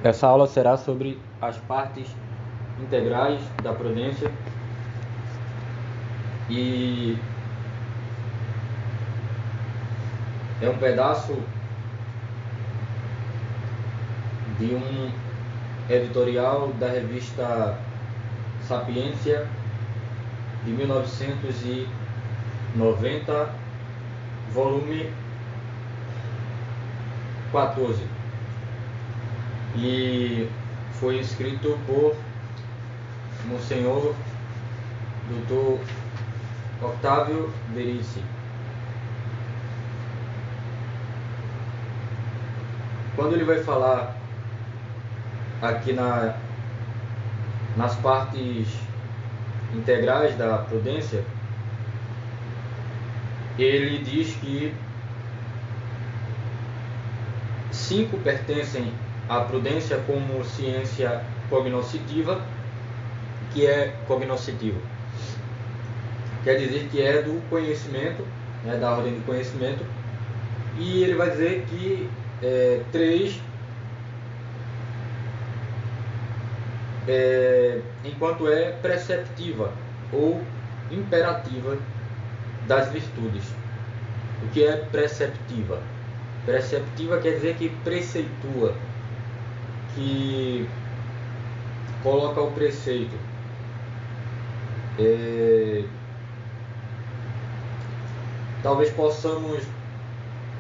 Essa aula será sobre as partes integrais da prudência e é um pedaço de um editorial da revista Sapiência de 1990, volume 14, e foi escrito por Monsenhor Dr. Octávio Verici. Quando ele vai falar aqui nas partes integrais da prudência, ele diz que 5 pertencem à prudência como ciência cognoscitiva, que é cognoscitiva. Quer dizer que é do conhecimento, né, da ordem do conhecimento, e ele vai dizer que 3 enquanto é preceptiva ou imperativa das virtudes. O que é preceptiva? Preceptiva quer dizer que preceitua, que coloca o preceito. Talvez possamos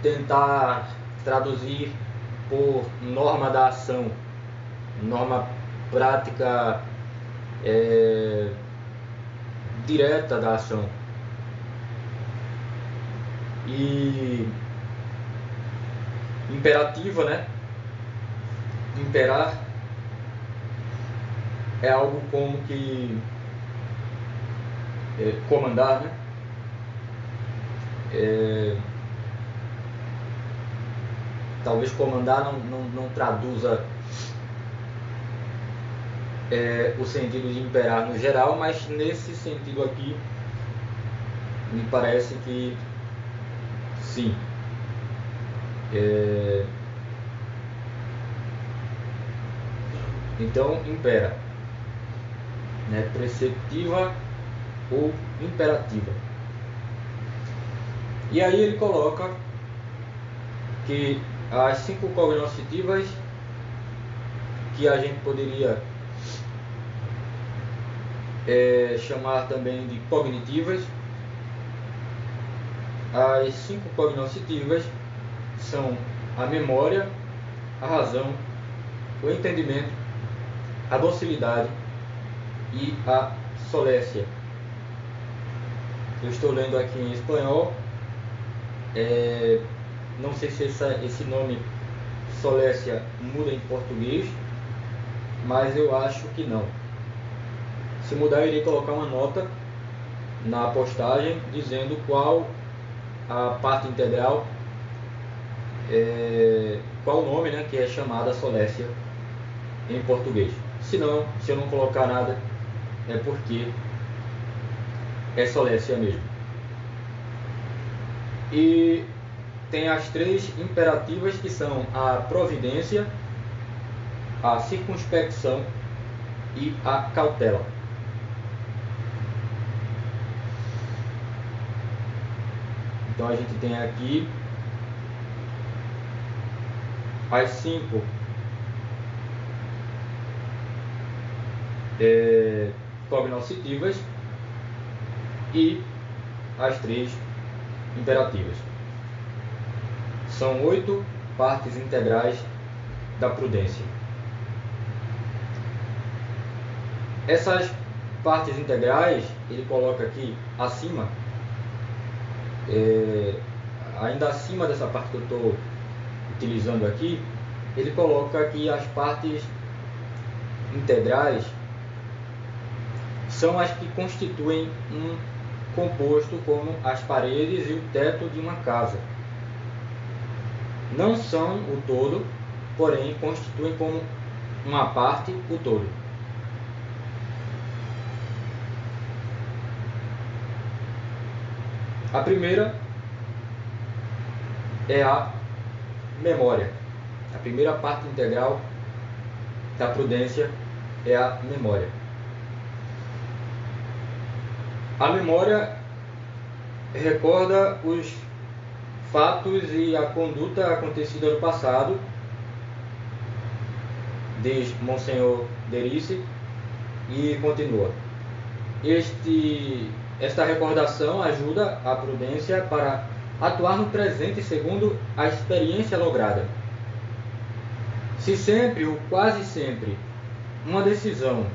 tentar traduzir por norma da ação, norma prática direta da ação. E imperativa, né? Imperar é algo como que comandar, né? Talvez comandar não traduza o sentido de imperar no geral, mas nesse sentido aqui me parece que sim. Então impera, né? Preceptiva ou imperativa. E aí ele coloca que as 5 cognoscitivas, que a gente poderia chamar também de cognitivas, as 5 cognoscitivas são a memória, a razão, o entendimento, a docilidade e a solécia. Eu estou lendo aqui em espanhol, não sei se esse nome solécia muda em português, mas eu acho que não. Se mudar, eu irei colocar uma nota na postagem dizendo qual a parte integral, qual o nome, né, que é chamada solécia em português. Se eu não colocar nada, é porque é solécia mesmo. E tem as 3 imperativas, que são a providência, a circunspecção e a cautela. Então a gente tem aqui as 5 cognoscitivas e as 3 imperativas. São 8 partes integrais da prudência. Essas partes integrais ele coloca aqui acima, ainda acima dessa parte que eu estou utilizando aqui, ele coloca aqui as partes integrais são as que constituem um composto, como as paredes e o teto de uma casa. Não são o todo, porém constituem como uma parte o todo. A primeira é a memória. A primeira parte integral da prudência é a memória. A memória recorda os fatos e a conduta acontecida no passado, diz Monsenhor Derice, e continua. Esta recordação ajuda a prudência para atuar no presente segundo a experiência lograda. Se sempre ou quase sempre uma decisão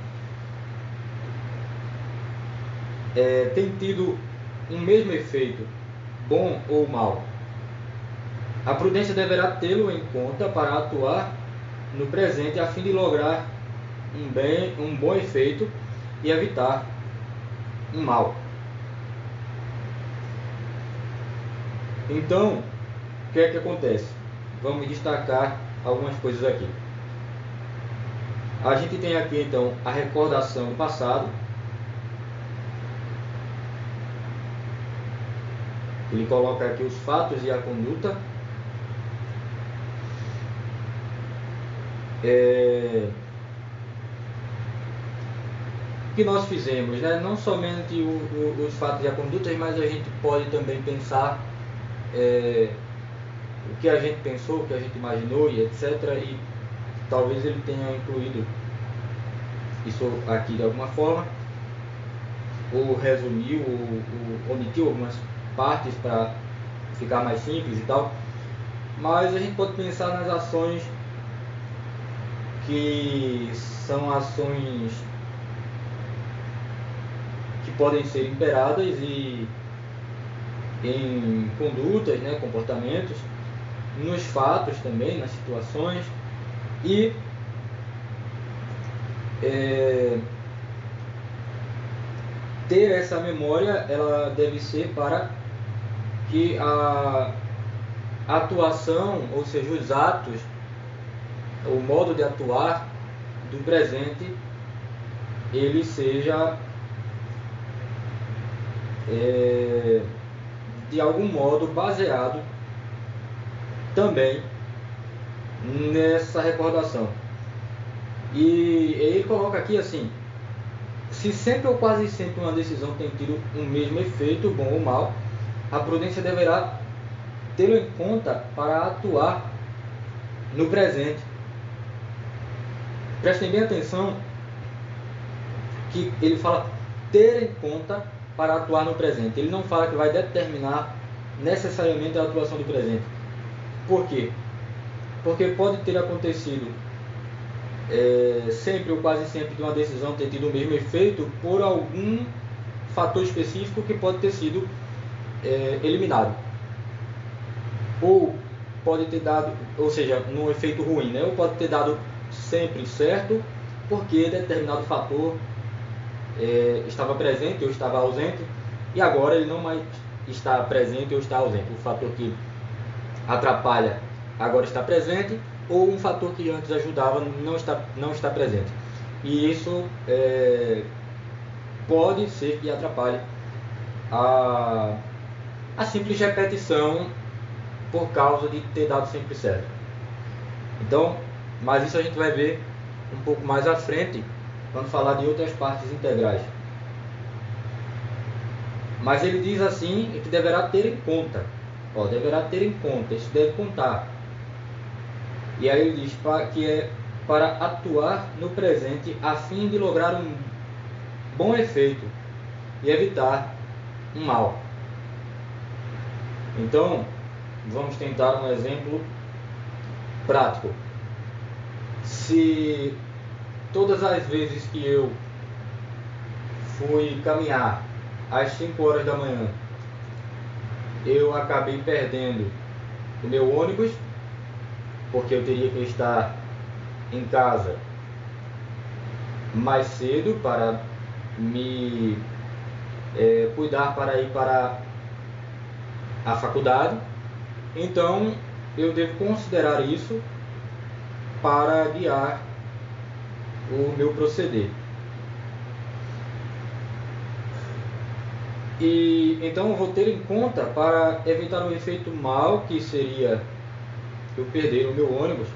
tem tido um mesmo efeito, bom ou mal, a prudência deverá tê-lo em conta para atuar no presente a fim de lograr um bom efeito e evitar um mal. Então, o que é que acontece? Vamos destacar algumas coisas aqui. A gente tem aqui então a recordação do passado. Ele coloca aqui os fatos e a conduta. Que nós fizemos, né? Não somente os fatos e a conduta, mas a gente pode também pensar o que a gente pensou, o que a gente imaginou e etc. E talvez ele tenha incluído isso aqui de alguma forma, ou resumiu, ou omitiu algumas partes para ficar mais simples e tal. Mas a gente pode pensar nas ações que são ações que podem ser imperadas e em condutas, né, comportamentos, nos fatos também, nas situações, e ter essa memória, ela deve ser para que a atuação, ou seja, os atos, o modo de atuar do presente, ele seja de algum modo baseado também nessa recordação. E ele coloca aqui assim: se sempre ou quase sempre uma decisão tem tido um mesmo efeito, bom ou mal, a prudência deverá tê-lo em conta para atuar no presente. Prestem bem atenção que ele fala ter em conta para atuar no presente. Ele não fala que vai determinar necessariamente a atuação do presente. Por quê? Porque pode ter acontecido sempre ou quase sempre de uma decisão ter tido o mesmo efeito por algum fator específico que pode ter sido eliminado. Ou pode ter dado, ou seja, num efeito ruim, né? Ou pode ter dado sempre certo porque determinado fator estava presente ou estava ausente, e agora ele não mais está presente ou está ausente. O fator que atrapalha agora está presente, ou um fator que antes ajudava não está presente. E isso pode ser que atrapalhe a simples repetição por causa de ter dado sempre certo. Então, mas isso a gente vai ver um pouco mais à frente, quando falar de outras partes integrais. Mas ele diz assim, que deverá ter em conta. Deverá ter em conta, isso deve contar. E aí ele diz que é para atuar no presente a fim de lograr um bom efeito e evitar um mal. Então, vamos tentar um exemplo prático. Se todas as vezes que eu fui caminhar às 5 horas da manhã, eu acabei perdendo o meu ônibus, porque eu teria que estar em casa mais cedo para me cuidar para ir para a faculdade, então eu devo considerar isso para guiar o meu proceder. E então eu vou ter em conta para evitar um efeito mal, que seria eu perder o meu ônibus,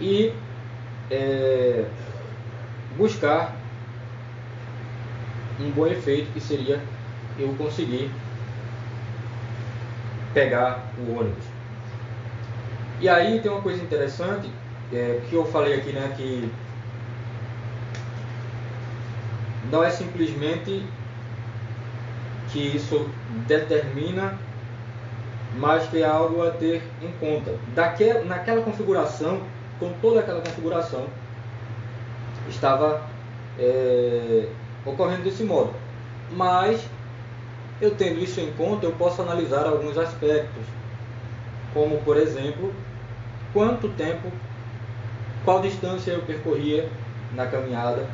e buscar um bom efeito, que seria eu conseguir pegar o ônibus. E aí tem uma coisa interessante, que eu falei aqui, né, que não é simplesmente que isso determina, mas que é algo a ter em conta. Naquela configuração, com toda aquela configuração, estava ocorrendo desse modo. Mas, eu tendo isso em conta, eu posso analisar alguns aspectos, como, por exemplo, quanto tempo, qual distância eu percorria na caminhada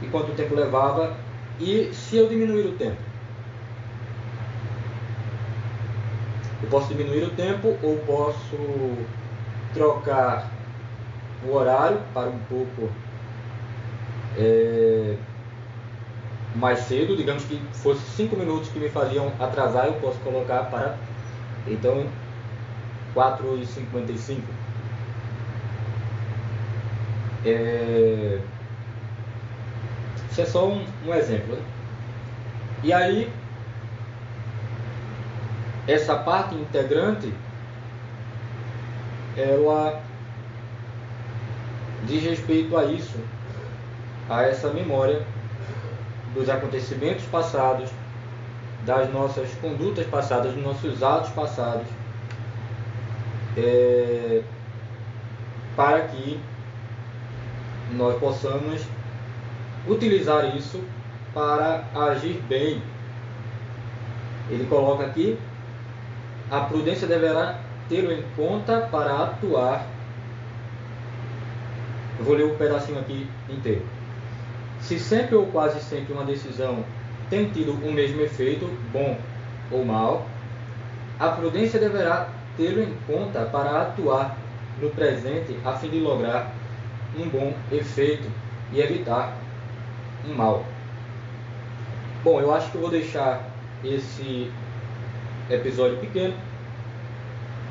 e quanto tempo levava, e se eu diminuir o tempo. Eu posso diminuir o tempo ou posso trocar o horário para um pouco mais cedo, digamos que fosse 5 minutos que me faziam atrasar, eu posso colocar para, então, 4h55. Isso é só um exemplo, né? E aí, essa parte integrante, ela diz respeito a isso, a essa memória dos acontecimentos passados, das nossas condutas passadas, dos nossos atos passados, para que nós possamos utilizar isso para agir bem. Ele coloca aqui: a prudência deverá tê-lo em conta para atuar. Eu vou ler um pedacinho aqui inteiro. Se sempre ou quase sempre uma decisão tem tido o mesmo efeito, bom ou mal, a prudência deverá tê-lo em conta para atuar no presente a fim de lograr um bom efeito e evitar um mal. Bom, eu acho que eu vou deixar esse episódio pequeno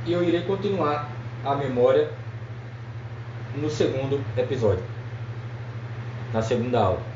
e eu irei continuar a memória no segundo episódio, na segunda aula.